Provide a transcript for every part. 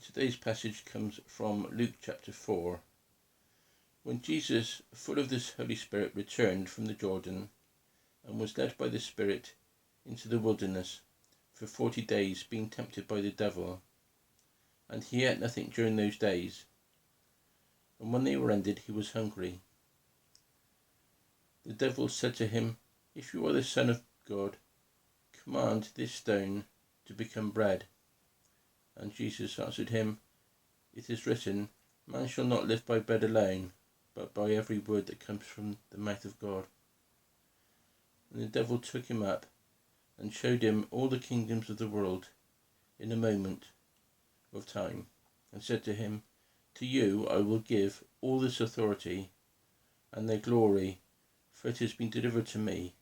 Today's passage comes from Luke chapter 4. When Jesus, full of the Holy Spirit, returned from the Jordan and was led by the Spirit into the wilderness for 40 days, being tempted by the devil. And he ate nothing during those days. And when they were ended, he was hungry. The devil said to him, "If you are the Son of God, command this stone to become bread." And Jesus answered him, "It is written, man shall not live by bread alone, but by every word that comes from the mouth of God." And the devil took him up and showed him all the kingdoms of the world in a moment of time, and said to him, "To you I will give all this authority and their glory, for it has been delivered to me,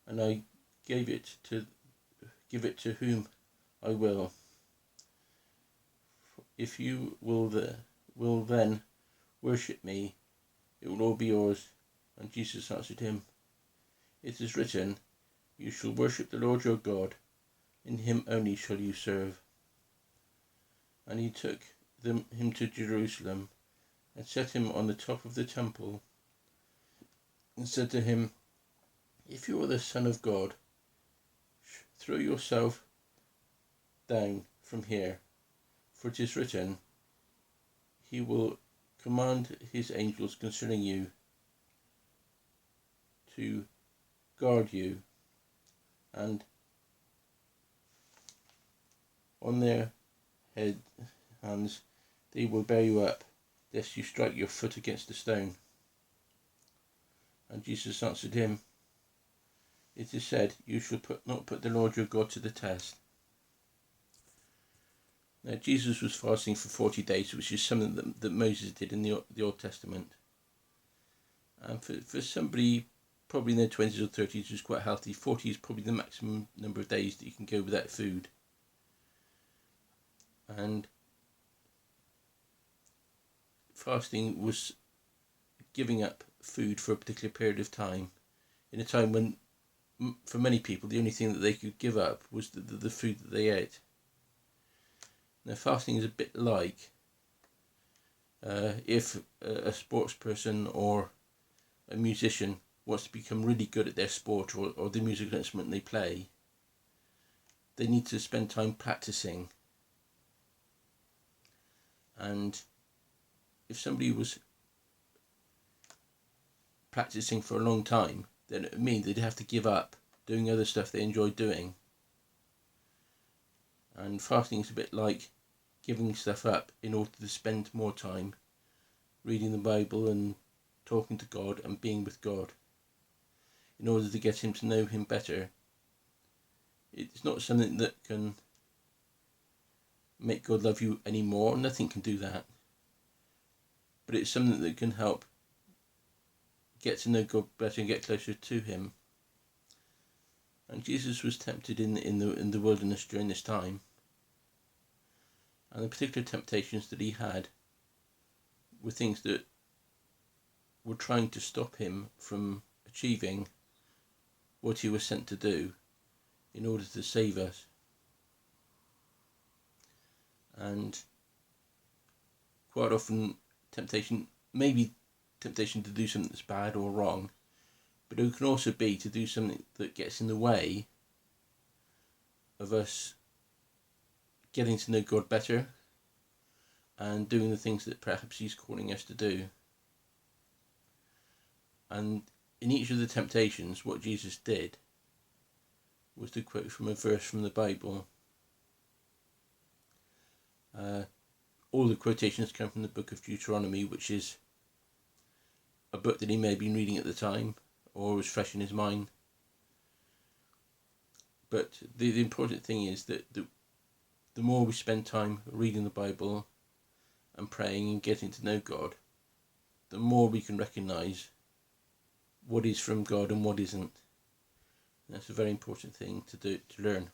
and I give it to whom I will. If you will then worship me, it will all be yours." And Jesus answered him, "It is written, you shall worship the Lord your God, in him only shall you serve." And he took him to Jerusalem, and set him on the top of the temple, and said to him, "If you are the Son of God, throw yourself down from here, for it is written, he will command his angels concerning you to guard you, and on their hands they will bear you up, lest you strike your foot against a stone." And Jesus answered him, "It is said, you shall not put the Lord your God to the test." Now Jesus was fasting for 40 days, which is something that Moses did in the Old Testament. And for somebody probably in their 20s or 30s who's quite healthy, 40 is probably the maximum number of days that you can go without food. And fasting was giving up food for a particular period of time, in a time when, for many people, the only thing that they could give up was the food that they ate. Now, fasting is a bit like if a sports person or a musician wants to become really good at their sport or the musical instrument they play. They need to spend time practicing. And if somebody was practicing for a long time, then it would mean they'd have to give up doing other stuff they enjoy doing. And fasting is a bit like giving stuff up in order to spend more time reading the Bible and talking to God and being with God, in order to get him to know him better. It's not something that can make God love you anymore. Nothing can do that. But it's something that can help get to know God better and get closer to him. And Jesus was tempted in the wilderness during this time. And the particular temptations that he had were things that were trying to stop him from achieving what he was sent to do in order to save us. And quite often temptation to do something that's bad or wrong, but it can also be to do something that gets in the way of us getting to know God better and doing the things that perhaps he's calling us to do. And in each of the temptations, what Jesus did was to quote from a verse from the Bible. All the quotations come from the book of Deuteronomy, which is a book that he may have been reading at the time or was fresh in his mind. But the important thing is that the more we spend time reading the Bible and praying and getting to know God, the more we can recognise what is from God and what isn't. And that's a very important thing to learn.